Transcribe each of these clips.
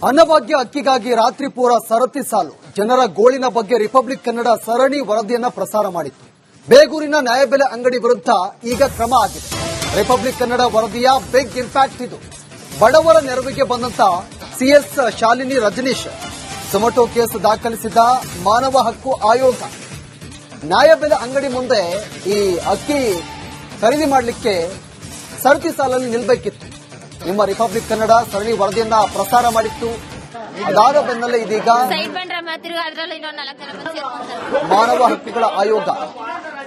ಅನ್ನಭಾಗ್ಯ ಅಕ್ಕಿಗಾಗಿ ರಾತ್ರಿ ಪೂರ ಸರತಿ ಸಾಲು ಜನರ ಗೋಳಿನ ಬಗ್ಗೆ ರಿಪಬ್ಲಿಕ್ ಕನ್ನಡ ಸರಣಿ ವರದಿಯನ್ನ ಪ್ರಸಾರ ಮಾಡಿತ್ತು. ಬೇಗೂರಿನ ನ್ಯಾಯಬೆಲೆ ಅಂಗಡಿ ವಿರುದ್ಧ ಈಗ ಕ್ರಮ ಆಗಿದೆ. ರಿಪಬ್ಲಿಕ್ ಕನ್ನಡ ವರದಿಯ ಬಿಗ್ ಇಂಪ್ಯಾಕ್ಟ್ ಇದು. ಬಡವರ ನೆರವಿಗೆ ಬಂದಂತ CS Shalini Rajneesh tomato case ದಾಖಲಿಸಿದ ಮಾನವ ಹಕ್ಕು ಆಯೋಗ ನ್ಯಾಯಬೆಲೆ ಅಂಗಡಿ ಮುಂದೆ ಈ ಅಕ್ಕಿ ಖರೀದಿ ಮಾಡಲಿಕ್ಕೆ ಸರತಿ ಸಾಲಲ್ಲಿ ನಿಲ್ಲಬೇಕಿತ್ತು. ನಿಮ್ಮ ರಿಪಬ್ಲಿಕ್ ಕನ್ನಡ ಸರಣಿ ವರದಿಯನ್ನ ಪ್ರಸಾರ ಮಾಡಿತ್ತು. ಅದಾದ ಬೆನ್ನಲ್ಲೇ ಇದೀಗ ಮಾನವ ಹಕ್ಕುಗಳ ಆಯೋಗ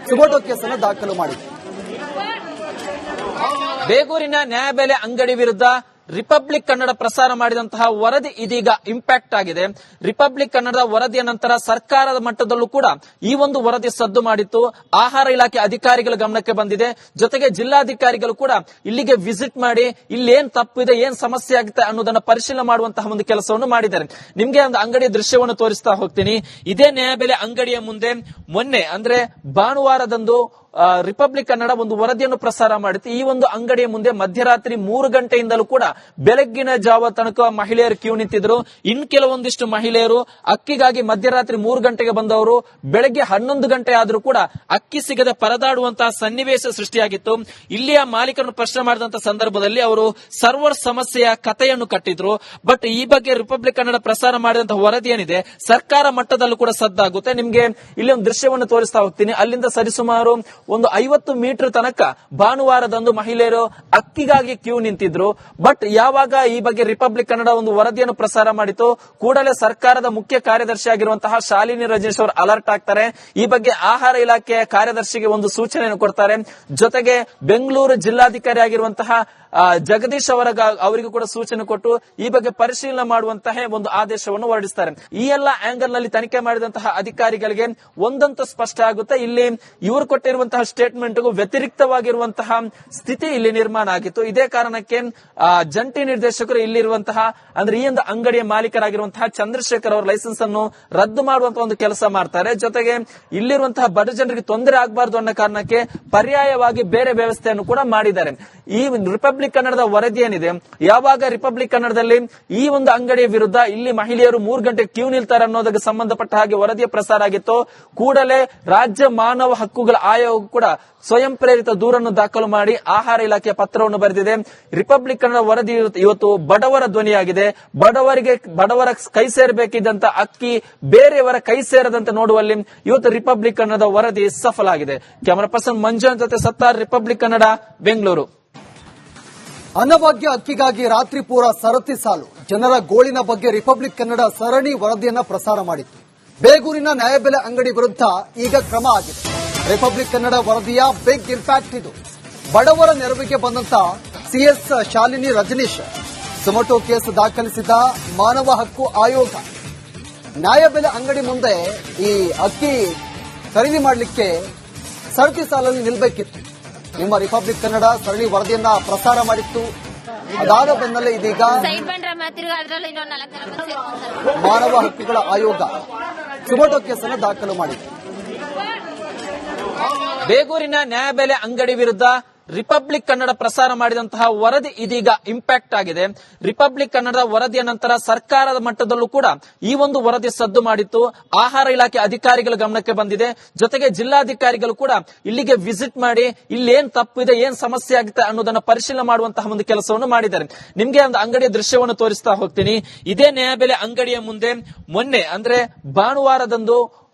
ಟೊಮೆಟೊ ಕೇಸನ್ನು ದಾಖಲು ಮಾಡಿದೆ. ಬೇಗೂರಿನ ನ್ಯಾಯಬೆಲೆ ಅಂಗಡಿ ವಿರುದ್ಧ ರಿಪಬ್ಲಿಕ್ ಕನ್ನಡ ಪ್ರಸಾರ ಮಾಡಿದಂತಹ ವರದಿ ಇದೀಗ ಇಂಪ್ಯಾಕ್ಟ್ ಆಗಿದೆ. ರಿಪಬ್ಲಿಕ್ ಕನ್ನಡದ ವರದಿಯ ನಂತರ ಸರ್ಕಾರದ ಮಟ್ಟದಲ್ಲೂ ಕೂಡ ಈ ಒಂದು ವರದಿ ಸದ್ದು ಮಾಡಿತ್ತು. ಆಹಾರ ಇಲಾಖೆ ಅಧಿಕಾರಿಗಳ ಗಮನಕ್ಕೆ ಬಂದಿದೆ. ಜೊತೆಗೆ ಜಿಲ್ಲಾಧಿಕಾರಿಗಳು ಕೂಡ ಇಲ್ಲಿಗೆ ವಿಸಿಟ್ ಮಾಡಿ ಇಲ್ಲೇನ್ ತಪ್ಪಿದೆ, ಏನ್ ಸಮಸ್ಯೆ ಆಗುತ್ತೆ ಅನ್ನೋದನ್ನ ಪರಿಶೀಲನೆ ಮಾಡುವಂತಹ ಒಂದು ಕೆಲಸವನ್ನು ಮಾಡಿದ್ದಾರೆ. ನಿಮ್ಗೆ ಒಂದು ಅಂಗಡಿಯ ದೃಶ್ಯವನ್ನು ತೋರಿಸ್ತಾ ಹೋಗ್ತೀನಿ. ಇದೇ ನ್ಯಾಯಬೆಲೆ ಅಂಗಡಿಯ ಮುಂದೆ ಮೊನ್ನೆ ಅಂದ್ರೆ ಭಾನುವಾರದಂದು ರಿಪಬ್ಲಿಕ್ ಕನ್ನಡ ಒಂದು ವರದಿಯನ್ನು ಪ್ರಸಾರ ಮಾಡಿತ್ತು. ಈ ಒಂದು ಅಂಗಡಿಯ ಮುಂದೆ ಮಧ್ಯರಾತ್ರಿ 3 ಗಂಟೆಯಿಂದಲೂ ಕೂಡ ಬೆಳಗ್ಗಿನ ಜಾವ ತನಕ ಮಹಿಳೆಯರು ಕ್ಯೂ ನಿಂತಿದ್ರು. ಇನ್ ಕೆಲವೊಂದಿಷ್ಟು ಮಹಿಳೆಯರು ಅಕ್ಕಿಗಾಗಿ ಮಧ್ಯರಾತ್ರಿ 3 ಗಂಟೆಗೆ ಬಂದವರು ಬೆಳಗ್ಗೆ 11 ಗಂಟೆ ಆದ್ರೂ ಕೂಡ ಅಕ್ಕಿ ಸಿಗದೆ ಪರದಾಡುವಂತಹ ಸನ್ನಿವೇಶ ಸೃಷ್ಟಿಯಾಗಿತ್ತು. ಇಲ್ಲಿಯ ಮಾಲೀಕರನ್ನು ಪ್ರಶ್ನೆ ಮಾಡಿದಂತಹ ಸಂದರ್ಭದಲ್ಲಿ ಅವರು ಸರ್ವರ್ ಸಮಸ್ಯೆಯ ಕಥೆಯನ್ನು ಕಟ್ಟಿದ್ರು. ಬಟ್ ಈ ಬಗ್ಗೆ ರಿಪಬ್ಲಿಕ್ ಕನ್ನಡ ಪ್ರಸಾರ ಮಾಡಿದಂತಹ ವರದಿ ಏನಿದೆ ಸರ್ಕಾರ ಮಟ್ಟದಲ್ಲೂ ಕೂಡ ಸದ್ದಾಗುತ್ತೆ. ನಿಮ್ಗೆ ಇಲ್ಲಿ ಒಂದು ದೃಶ್ಯವನ್ನು ತೋರಿಸ್ತಾ ಹೋಗ್ತೀನಿ. ಅಲ್ಲಿಂದ ಸರಿಸುಮಾರು ಒಂದು 50 ಮೀಟರ್ ತನಕ ಭಾನುವಾರದಂದು ಮಹಿಳೆಯರು ಅಕ್ಕಿಗಾಗಿ ಕ್ಯೂ ನಿಂತಿದ್ರು. ಬಟ್ ಯಾವಾಗ ಈ ಬಗ್ಗೆ ರಿಪಬ್ಲಿಕ್ ಕನ್ನಡ ಒಂದು ವರದಿಯನ್ನು ಪ್ರಸಾರ ಮಾಡಿತು, ಕೂಡಲೇ ಸರ್ಕಾರದ ಮುಖ್ಯ ಕಾರ್ಯದರ್ಶಿ ಆಗಿರುವಂತಹ ಶಾಲಿನಿ ರಜನೀಶ್ ಅವರು ಅಲರ್ಟ್ ಆಗ್ತಾರೆ. ಈ ಬಗ್ಗೆ ಆಹಾರ ಇಲಾಖೆಯ ಕಾರ್ಯದರ್ಶಿಗೆ ಒಂದು ಸೂಚನೆಯನ್ನು ಕೊಡ್ತಾರೆ. ಜೊತೆಗೆ ಬೆಂಗಳೂರು ಜಿಲ್ಲಾಧಿಕಾರಿ ಆಗಿರುವಂತಹ ಜಗದೀಶ್ ಅವರಿಗೂ ಕೂಡ ಸೂಚನೆ ಕೊಟ್ಟು ಈ ಬಗ್ಗೆ ಪರಿಶೀಲನೆ ಮಾಡುವಂತಹ ಒಂದು ಆದೇಶವನ್ನು ಹೊರಡಿಸ್ತಾರೆ. ಈ ಎಲ್ಲ ಆಂಗಲ್ ನಲ್ಲಿ ತನಿಖೆ ಮಾಡಿದಂತಹ ಅಧಿಕಾರಿಗಳಿಗೆ ಒಂದಂತೂ ಸ್ಪಷ್ಟ ಆಗುತ್ತೆ, ಇಲ್ಲಿ ಇವರು ಕೊಟ್ಟಿರುವಂತಹ ಸ್ಟೇಟ್ಮೆಂಟ್ಗೂ ವ್ಯತಿರಿಕ್ತವಾಗಿರುವಂತಹ ಸ್ಥಿತಿ ಇಲ್ಲಿ ನಿರ್ಮಾಣ ಆಗಿತ್ತು. ಇದೇ ಕಾರಣಕ್ಕೆ ಜಂಟಿ ನಿರ್ದೇಶಕರು ಇಲ್ಲಿರುವಂತಹ ಅಂದ್ರೆ ಈ ಒಂದು ಅಂಗಡಿಯ ಮಾಲೀಕರಾಗಿರುವಂತಹ ಚಂದ್ರಶೇಖರ್ ಅವರ ಲೈಸೆನ್ಸ್ ಅನ್ನು ರದ್ದು ಮಾಡುವಂತಹ ಒಂದು ಕೆಲಸ ಮಾಡ್ತಾರೆ. ಜೊತೆಗೆ ಇಲ್ಲಿರುವಂತಹ ಬಡ ಜನರಿಗೆ ತೊಂದರೆ ಆಗಬಾರದು ಅನ್ನೋ ಕಾರಣಕ್ಕೆ ಪರ್ಯಾಯವಾಗಿ ಬೇರೆ ವ್ಯವಸ್ಥೆಯನ್ನು ಕೂಡ ಮಾಡಿದ್ದಾರೆ. ಈ ರಿಪಬ್ಲಿಕ್ ಕನ್ನಡದ ವರದಿ ಏನಿದೆ, ಯಾವಾಗ ರಿಪಬ್ಲಿಕ್ ಕನ್ನಡದಲ್ಲಿ ಈ ಒಂದು ಅಂಗಡಿಯ ವಿರುದ್ಧ ಇಲ್ಲಿ ಮಹಿಳೆಯರು 3 ಗಂಟೆ ಕ್ಯೂ ನಿಲ್ತಾರೆ ಅನ್ನೋದಕ್ಕೆ ಸಂಬಂಧಪಟ್ಟ ಹಾಗೆ ವರದಿಯ ಪ್ರಸಾರ ಆಗಿತ್ತು, ಕೂಡಲೇ ರಾಜ್ಯ ಮಾನವ ಹಕ್ಕುಗಳ ಆಯೋಗ ಕೂಡ ಸ್ವಯಂ ಪ್ರೇರಿತ ದೂರನ್ನು ದಾಖಲು ಮಾಡಿ ಆಹಾರ ಇಲಾಖೆಯ ಪತ್ರವನ್ನು ಬರೆದಿದೆ. ರಿಪಬ್ಲಿಕ್ ಕನ್ನಡ ವರದಿ ಇವತ್ತು ಬಡವರ ಧ್ವನಿಯಾಗಿದೆ. ಬಡವರ ಕೈ ಸೇರಬೇಕಿದ್ದಂತ ಅಕ್ಕಿ ಬೇರೆಯವರ ಕೈ ಸೇರದಂತೆ ನೋಡುವಲ್ಲಿ ಇವತ್ತು ರಿಪಬ್ಲಿಕ್ ಕನ್ನಡದ ವರದಿ ಸಫಲ ಆಗಿದೆ. ಕ್ಯಾಮರಾ ಪರ್ಸನ್ ಮಂಜು ಜೊತೆ ಸತ್ತಾರ್, ರಿಪಬ್ಲಿಕ್ ಕನ್ನಡ, ಬೆಂಗಳೂರು. ಅನ್ನಭಾಗ್ಯ ಅಕ್ಕಿಗಾಗಿ ರಾತ್ರಿ ಪೂರ ಸರತಿ ಸಾಲು ಜನರ ಗೋಳಿನ ಬಗ್ಗೆ ರಿಪಬ್ಲಿಕ್ ಕನ್ನಡ ಸರಣಿ ವರದಿಯನ್ನ ಪ್ರಸಾರ ಮಾಡಿತ್ತು. ಬೇಗೂರಿನ ನ್ಯಾಯಬೆಲೆ ಅಂಗಡಿ ವಿರುದ್ಧ ಈಗ ಕ್ರಮ ಆಗಿದೆ. ರಿಪಬ್ಲಿಕ್ ಕನ್ನಡ ವರದಿಯ ಬಿಗ್ ಇಂಪ್ಯಾಕ್ಟ್ ಇದು. ಬಡವರ ನೆರವಿಗೆ ಬಂದಂತ CS Shalini Rajneesh tomato case ದಾಖಲಿಸಿದ ಮಾನವ ಹಕ್ಕು ಆಯೋಗ ನ್ಯಾಯಬೆಲೆ ಅಂಗಡಿ ಮುಂದೆ ಈ ಅಕ್ಕಿ ಖರೀದಿ ಮಾಡಲಿಕ್ಕೆ ಸರತಿ ಸಾಲಲ್ಲಿ ನಿಲ್ಲಬೇಕಿತ್ತು. ನಿಮ್ಮ ರಿಪಬ್ಲಿಕ್ ಕನ್ನಡ ಸರಣಿ ವರದಿಯನ್ನ ಪ್ರಸಾರ ಮಾಡಿತ್ತು. ಅದಾದ ಬೆನ್ನಲ್ಲೇ ಇದೀಗ ಮಾನವ ಹಕ್ಕುಗಳ ಆಯೋಗ ಟೊಮೆಟೊ ಕೇಸನ್ನು ದಾಖಲು ಮಾಡಿದೆ. ಬೇಗೂರಿನ ನ್ಯಾಯಬೆಲೆ ಅಂಗಡಿ ವಿರುದ್ಧ ರಿಪಬ್ಲಿಕ್ ಕನ್ನಡ ಪ್ರಸಾರ ಮಾಡಿದಂತಹ ವರದಿ ಇದೀಗ ಇಂಪ್ಯಾಕ್ಟ್ ಆಗಿದೆ. ರಿಪಬ್ಲಿಕ್ ಕನ್ನಡದ ವರದಿಯ ನಂತರ ಸರ್ಕಾರದ ಮಟ್ಟದಲ್ಲೂ ಕೂಡ ಈ ಒಂದು ವರದಿ ಸದ್ದು ಮಾಡಿತ್ತು. ಆಹಾರ ಇಲಾಖೆ ಅಧಿಕಾರಿಗಳ ಗಮನಕ್ಕೆ ಬಂದಿದೆ. ಜೊತೆಗೆ ಜಿಲ್ಲಾಧಿಕಾರಿಗಳು ಕೂಡ ಇಲ್ಲಿಗೆ ವಿಸಿಟ್ ಮಾಡಿ ಇಲ್ಲೇನ್ ತಪ್ಪಿದೆ, ಏನ್ ಸಮಸ್ಯೆ ಆಗುತ್ತೆ ಅನ್ನೋದನ್ನ ಪರಿಶೀಲನೆ ಮಾಡುವಂತಹ ಒಂದು ಕೆಲಸವನ್ನು ಮಾಡಿದ್ದಾರೆ. ನಿಮ್ಗೆ ಒಂದು ಅಂಗಡಿಯ ದೃಶ್ಯವನ್ನು ತೋರಿಸ್ತಾ ಹೋಗ್ತೀನಿ. ಇದೇ ನ್ಯಾಯಬೆಲೆ ಅಂಗಡಿಯ ಮುಂದೆ ಮೊನ್ನೆ ಅಂದ್ರೆ ಭಾನುವಾರದಂದು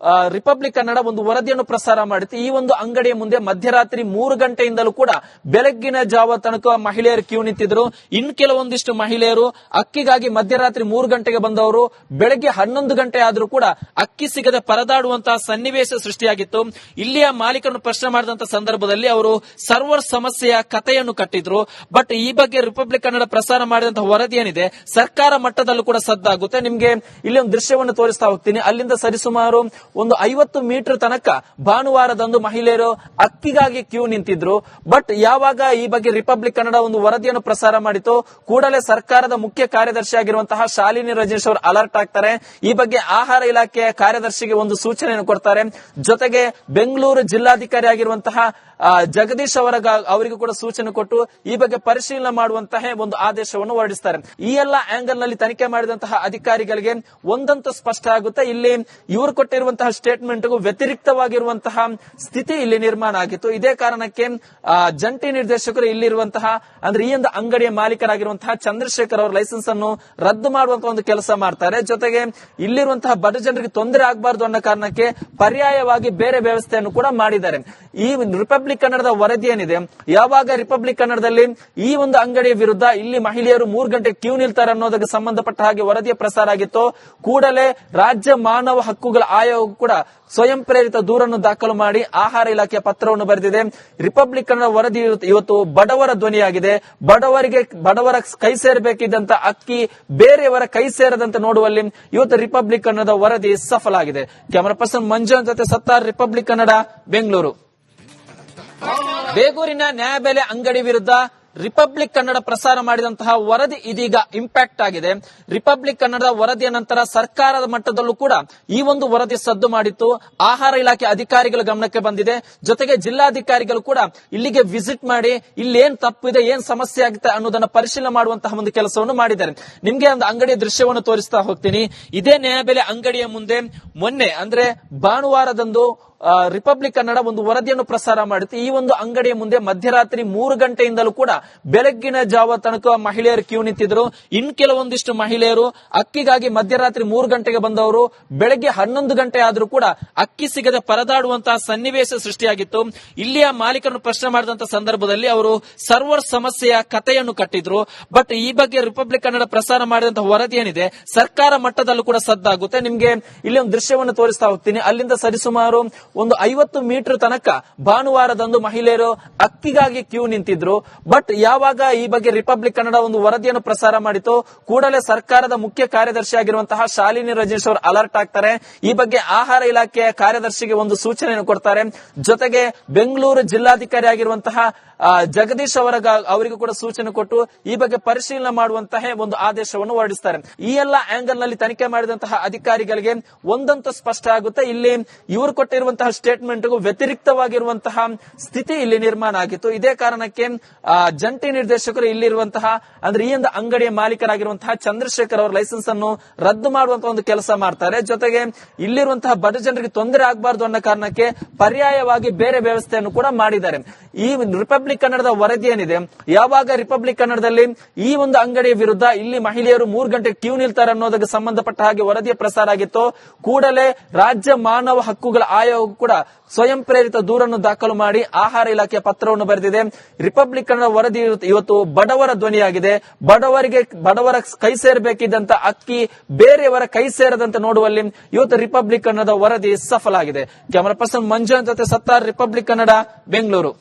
ರಿಪಬ್ಲಿಕ್ ಕನ್ನಡ ಒಂದು ವರದಿಯನ್ನು ಪ್ರಸಾರ ಮಾಡಿತ್ತು. ಈ ಒಂದು ಅಂಗಡಿಯ ಮುಂದೆ ಮಧ್ಯರಾತ್ರಿ 3 ಗಂಟೆಯಿಂದಲೂ ಕೂಡ ಬೆಳಗ್ಗಿನ ಜಾವ ತನಕ ಮಹಿಳೆಯರು ಕ್ಯೂ ನಿಂತಿದ್ರು. ಇನ್ ಕೆಲವೊಂದಿಷ್ಟು ಮಹಿಳೆಯರು ಅಕ್ಕಿಗಾಗಿ ಮಧ್ಯರಾತ್ರಿ 3 ಗಂಟೆಗೆ ಬಂದವರು ಬೆಳಗ್ಗೆ 11 ಗಂಟೆ ಆದ್ರೂ ಕೂಡ ಅಕ್ಕಿ ಸಿಗದೆ ಪರದಾಡುವಂತಹ ಸನ್ನಿವೇಶ ಸೃಷ್ಟಿಯಾಗಿತ್ತು. ಇಲ್ಲಿಯ ಮಾಲೀಕರನ್ನು ಪ್ರಶ್ನೆ ಮಾಡಿದಂತಹ ಸಂದರ್ಭದಲ್ಲಿ ಅವರು ಸರ್ವರ್ ಸಮಸ್ಯೆಯ ಕಥೆಯನ್ನು ಕಟ್ಟಿದ್ರು. ಬಟ್ ಈ ಬಗ್ಗೆ ರಿಪಬ್ಲಿಕ್ ಕನ್ನಡ ಪ್ರಸಾರ ಮಾಡಿದಂತಹ ವರದಿ ಏನಿದೆ ಸರ್ಕಾರ ಮಟ್ಟದಲ್ಲೂ ಕೂಡ ಸದ್ದಾಗುತ್ತೆ. ನಿಮ್ಗೆ ಇಲ್ಲಿ ಒಂದು ದೃಶ್ಯವನ್ನು ತೋರಿಸ್ತಾ ಹೋಗ್ತೀನಿ. ಅಲ್ಲಿಂದ ಸರಿಸುಮಾರು ಒಂದು 50 ಮೀಟರ್ ತನಕ ಭಾನುವಾರದಂದು ಮಹಿಳೆಯರು ಅಕ್ಕಿಗಾಗಿ ಕ್ಯೂ ನಿಂತಿದ್ರು. ಬಟ್ ಯಾವಾಗ ಈ ಬಗ್ಗೆ ರಿಪಬ್ಲಿಕ್ ಕನ್ನಡ ಒಂದು ವರದಿಯನ್ನು ಪ್ರಸಾರ ಮಾಡಿತು, ಕೂಡಲೇ ಸರ್ಕಾರದ ಮುಖ್ಯ ಕಾರ್ಯದರ್ಶಿ ಆಗಿರುವಂತಹ ಶಾಲಿನಿ ರಜನೀಶ್ ಅವರು ಅಲರ್ಟ್ ಆಗ್ತಾರೆ. ಈ ಬಗ್ಗೆ ಆಹಾರ ಇಲಾಖೆಯ ಕಾರ್ಯದರ್ಶಿಗೆ ಒಂದು ಸೂಚನೆಯನ್ನು ಕೊಡ್ತಾರೆ. ಜೊತೆಗೆ ಬೆಂಗಳೂರು ಜಿಲ್ಲಾಧಿಕಾರಿ ಆಗಿರುವಂತಹ ಜಗದೀಶ್ ಅವರಿಗೂ ಕೂಡ ಸೂಚನೆ ಕೊಟ್ಟು ಈ ಬಗ್ಗೆ ಪರಿಶೀಲನೆ ಮಾಡುವಂತಹ ಒಂದು ಆದೇಶವನ್ನು ಹೊರಡಿಸ್ತಾರೆ. ಈ ಎಲ್ಲ ಆಂಗಲ್ ನಲ್ಲಿ ತನಿಖೆ ಮಾಡಿದಂತಹ ಅಧಿಕಾರಿಗಳಿಗೆ ಒಂದಂತೂ ಸ್ಪಷ್ಟ ಆಗುತ್ತೆ, ಇಲ್ಲಿ ಇವರು ಕೊಟ್ಟಿರುವಂತಹ ಸ್ಟೇಟ್ಮೆಂಟ್ಗೂ ವ್ಯತಿರಿಕ್ತವಾಗಿರುವಂತಹ ಸ್ಥಿತಿ ಇಲ್ಲಿ ನಿರ್ಮಾಣ ಆಗಿತ್ತು. ಇದೇ ಕಾರಣಕ್ಕೆ ಜಂಟಿ ನಿರ್ದೇಶಕರು ಇಲ್ಲಿರುವಂತಹ ಅಂದ್ರೆ ಈ ಒಂದು ಅಂಗಡಿಯ ಮಾಲೀಕರಾಗಿರುವಂತಹ ಚಂದ್ರಶೇಖರ್ ಅವರ ಲೈಸೆನ್ಸ್ ಅನ್ನು ರದ್ದು ಮಾಡುವಂತಹ ಒಂದು ಕೆಲಸ ಮಾಡ್ತಾರೆ. ಜೊತೆಗೆ ಇಲ್ಲಿರುವಂತಹ ಬಡ ಜನರಿಗೆ ತೊಂದರೆ ಆಗಬಾರದು ಅನ್ನೋ ಕಾರಣಕ್ಕೆ ಪರ್ಯಾಯವಾಗಿ ಬೇರೆ ವ್ಯವಸ್ಥೆಯನ್ನು ಕೂಡ ಮಾಡಿದ್ದಾರೆ. ಈ ರಿಪಬ್ಲಿಕ್ ಕನ್ನಡದ ವರದಿ ಏನಿದೆ, ಯಾವಾಗ ರಿಪಬ್ಲಿಕ್ ಕನ್ನಡದಲ್ಲಿ ಈ ಒಂದು ಅಂಗಡಿಯ ವಿರುದ್ಧ ಇಲ್ಲಿ ಮಹಿಳೆಯರು 3 ಗಂಟೆ ಕ್ಯೂ ನಿಲ್ತಾರೆ ಅನ್ನೋದಕ್ಕೆ ಸಂಬಂಧಪಟ್ಟ ಹಾಗೆ ವರದಿಯ ಪ್ರಸಾರ ಆಗಿತ್ತು, ಕೂಡಲೇ ರಾಜ್ಯ ಮಾನವ ಹಕ್ಕುಗಳ ಆಯೋಗ ಕೂಡ ಸ್ವಯಂ ಪ್ರೇರಿತ ದೂರನ್ನು ದಾಖಲು ಮಾಡಿ ಆಹಾರ ಇಲಾಖೆಯ ಪತ್ರವನ್ನು ಬರೆದಿದೆ. ರಿಪಬ್ಲಿಕ್ ಕನ್ನಡ ವರದಿ ಇವತ್ತು ಬಡವರ ಧ್ವನಿಯಾಗಿದೆ. ಬಡವರ ಕೈ ಸೇರಬೇಕಿದ್ದಂತ ಅಕ್ಕಿ ಬೇರೆಯವರ ಕೈ ಸೇರದಂತೆ ನೋಡುವಲ್ಲಿ ಇವತ್ತು ರಿಪಬ್ಲಿಕ್ ಕನ್ನಡದ ವರದಿ ಸಫಲ ಆಗಿದೆ. ಕ್ಯಾಮರಾ ಪರ್ಸನ್ ಮಂಜು ಜೊತೆ ಸತ್ತಾರ್, ರಿಪಬ್ಲಿಕ್ ಕನ್ನಡ, ಬೆಂಗಳೂರು. ಬೇಗೂರಿನ ನ್ಯಾಯಬೆಲೆ ಅಂಗಡಿ ವಿರುದ್ಧ ರಿಪಬ್ಲಿಕ್ ಕನ್ನಡ ಪ್ರಸಾರ ಮಾಡಿದಂತಹ ವರದಿ ಇದೀಗ ಇಂಪ್ಯಾಕ್ಟ್ ಆಗಿದೆ. ರಿಪಬ್ಲಿಕ್ ಕನ್ನಡದ ವರದಿಯ ನಂತರ ಸರ್ಕಾರದ ಮಟ್ಟದಲ್ಲೂ ಕೂಡ ಈ ಒಂದು ವರದಿ ಸದ್ದು ಮಾಡಿತ್ತು. ಆಹಾರ ಇಲಾಖೆ ಅಧಿಕಾರಿಗಳ ಗಮನಕ್ಕೆ ಬಂದಿದೆ. ಜೊತೆಗೆ ಜಿಲ್ಲಾಧಿಕಾರಿಗಳು ಕೂಡ ಇಲ್ಲಿಗೆ ವಿಸಿಟ್ ಮಾಡಿ ಇಲ್ಲಿ ಏನ್ ತಪ್ಪಿದೆ, ಏನ್ ಸಮಸ್ಯೆ ಆಗುತ್ತೆ ಅನ್ನೋದನ್ನ ಪರಿಶೀಲನೆ ಮಾಡುವಂತಹ ಒಂದು ಕೆಲಸವನ್ನು ಮಾಡಿದ್ದಾರೆ. ನಿಮ್ಗೆ ಒಂದು ಅಂಗಡಿಯ ದೃಶ್ಯವನ್ನು ತೋರಿಸ್ತಾ ಹೋಗ್ತೀನಿ. ಇದೇ ನ್ಯಾಯಬೆಲೆ ಅಂಗಡಿಯ ಮುಂದೆ ಮೊನ್ನೆ ಅಂದ್ರೆ ಭಾನುವಾರದಂದು ರಿಪಬ್ಲಿಕ್ ಕನ್ನಡ ಒಂದು ವರದಿಯನ್ನು ಪ್ರಸಾರ ಮಾಡಿತ್ತು. ಈ ಒಂದು ಅಂಗಡಿಯ ಮುಂದೆ ಮಧ್ಯರಾತ್ರಿ 3 ಗಂಟೆಯಿಂದಲೂ ಕೂಡ ಬೆಳಗ್ಗಿನ ಜಾವ ತನಕ ಮಹಿಳೆಯರು ಕ್ಯೂ ನಿಂತಿದ್ರು. ಇನ್ ಕೆಲವೊಂದಿಷ್ಟು ಮಹಿಳೆಯರು ಅಕ್ಕಿಗಾಗಿ ಮಧ್ಯರಾತ್ರಿ 3 ಗಂಟೆಗೆ ಬಂದವರು ಬೆಳಗ್ಗೆ 11 ಗಂಟೆ ಆದ್ರೂ ಕೂಡ ಅಕ್ಕಿ ಸಿಗದೆ ಪರದಾಡುವಂತಹ ಸನ್ನಿವೇಶ ಸೃಷ್ಟಿಯಾಗಿತ್ತು. ಇಲ್ಲಿಯ ಮಾಲೀಕರನ್ನು ಪ್ರಶ್ನೆ ಮಾಡಿದಂತ ಸಂದರ್ಭದಲ್ಲಿ ಅವರು ಸರ್ವರ್ ಸಮಸ್ಯೆಯ ಕಥೆಯನ್ನು ಕಟ್ಟಿದ್ರು. ಬಟ್ ಈ ಬಗ್ಗೆ ರಿಪಬ್ಲಿಕ್ ಕನ್ನಡ ಪ್ರಸಾರ ಮಾಡಿದಂತಹ ವರದಿ ಏನಿದೆ ಸರ್ಕಾರ ಮಟ್ಟದಲ್ಲೂ ಕೂಡ ಸದ್ದಾಗುತ್ತೆ. ನಿಮ್ಗೆ ಇಲ್ಲಿ ಒಂದು ದೃಶ್ಯವನ್ನು ತೋರಿಸ್ತಾ ಹೋಗ್ತೀನಿ. ಅಲ್ಲಿಂದ ಸರಿಸುಮಾರು ಒಂದು 50 ಮೀಟರ್ ತನಕ ಭಾನುವಾರದಂದು ಮಹಿಳೆಯರು ಅಕ್ಕಿಗಾಗಿ ಕ್ಯೂ ನಿಂತಿದ್ರು. ಬಟ್ ಯಾವಾಗ ಈ ಬಗ್ಗೆ ರಿಪಬ್ಲಿಕ್ ಕನ್ನಡ ಒಂದು ವರದಿಯನ್ನು ಪ್ರಸಾರ ಮಾಡಿತು, ಕೂಡಲೇ ಸರ್ಕಾರದ ಮುಖ್ಯ ಕಾರ್ಯದರ್ಶಿ ಆಗಿರುವಂತಹ ಶಾಲಿನಿ ರಜನೀಶ್ ಅವರು ಅಲರ್ಟ್ ಆಗ್ತಾರೆ. ಈ ಬಗ್ಗೆ ಆಹಾರ ಇಲಾಖೆಯ ಕಾರ್ಯದರ್ಶಿಗೆ ಒಂದು ಸೂಚನೆಯನ್ನು ಕೊಡ್ತಾರೆ. ಜೊತೆಗೆ ಬೆಂಗಳೂರು ಜಿಲ್ಲಾಧಿಕಾರಿ ಆಗಿರುವಂತಹ ಜಗದೀಶ್ ಅವರಿಗೂ ಕೂಡ ಸೂಚನೆ ಕೊಟ್ಟು ಈ ಬಗ್ಗೆ ಪರಿಶೀಲನೆ ಮಾಡುವಂತಹ ಒಂದು ಆದೇಶವನ್ನು ಹೊರಡಿಸ್ತಾರೆ. ಈ ಎಲ್ಲ ಆಂಗಲ್ ನಲ್ಲಿ ತನಿಖೆ ಮಾಡಿದಂತಹ ಅಧಿಕಾರಿಗಳಿಗೆ ಒಂದಂತೂ ಸ್ಪಷ್ಟ ಆಗುತ್ತೆ, ಇಲ್ಲಿ ಇವರು ಕೊಟ್ಟಿರುವಂತಹ ಸ್ಟೇಟ್ಮೆಂಟ್ಗೂ ವ್ಯತಿರಿಕ್ತವಾಗಿರುವಂತಹ ಸ್ಥಿತಿ ಇಲ್ಲಿ ನಿರ್ಮಾಣ ಆಗಿತ್ತು. ಇದೇ ಕಾರಣಕ್ಕೆ ಜಂಟಿ ನಿರ್ದೇಶಕರು ಇಲ್ಲಿರುವಂತಹ ಅಂದ್ರೆ ಈ ಒಂದು ಅಂಗಡಿಯ ಮಾಲೀಕರಾಗಿರುವಂತಹ ಚಂದ್ರಶೇಖರ್ ಅವರ ಲೈಸೆನ್ಸ್ ಅನ್ನು ರದ್ದು ಮಾಡುವಂತಹ ಒಂದು ಕೆಲಸ ಮಾಡ್ತಾರೆ. ಜೊತೆಗೆ ಇಲ್ಲಿರುವಂತಹ ಬಡ ಜನರಿಗೆ ತೊಂದರೆ ಆಗಬಾರದು ಅನ್ನೋ ಕಾರಣಕ್ಕೆ ಪರ್ಯಾಯವಾಗಿ ಬೇರೆ ವ್ಯವಸ್ಥೆಯನ್ನು ಕೂಡ ಮಾಡಿದ್ದಾರೆ. ಈ ರಿಪಬ್ಲಿಕ್ ಕನ್ನಡದ ವರದಿ ಏನಿದೆ, ಯಾವಾಗ ರಿಪಬ್ಲಿಕ್ ಕನ್ನಡದಲ್ಲಿ ಈ ಒಂದು ಅಂಗಡಿಯ ವಿರುದ್ಧ ಇಲ್ಲಿ ಮಹಿಳೆಯರು 3 ಗಂಟೆ ಕ್ಯೂ ನಿಲ್ತಾರೆ ಅನ್ನೋದಕ್ಕೆ ಸಂಬಂಧಪಟ್ಟ ಹಾಗೆ ವರದಿಯ ಪ್ರಸಾರ ಆಗಿತ್ತು, ಕೂಡಲೇ ರಾಜ್ಯ ಮಾನವ ಹಕ್ಕುಗಳ ಆಯೋಗ ಕೂಡ ಸ್ವಯಂ ಪ್ರೇರಿತ ದೂರನ್ನು ದಾಖಲು ಮಾಡಿ ಆಹಾರ ಇಲಾಖೆಯ ಪತ್ರವನ್ನು ಬರೆದಿದೆ. ರಿಪಬ್ಲಿಕ್ ಕನ್ನಡ ವರದಿ ಇವತ್ತು ಬಡವರ ಧ್ವನಿಯಾಗಿದೆ. ಬಡವರ ಕೈ ಸೇರಬೇಕಿದ್ದಂತ ಅಕ್ಕಿ ಬೇರೆಯವರ ಕೈ ಸೇರದಂತೆ ನೋಡುವಲ್ಲಿ ಇವತ್ತು ರಿಪಬ್ಲಿಕ್ ಕನ್ನಡದ ವರದಿ ಸಫಲ ಆಗಿದೆ. ಕ್ಯಾಮರಾ ಪರ್ಸನ್ ಮಂಜು ಜೊತೆ ಸತ್ತಾರ್, ರಿಪಬ್ಲಿಕ್ ಕನ್ನಡ, ಬೆಂಗಳೂರು.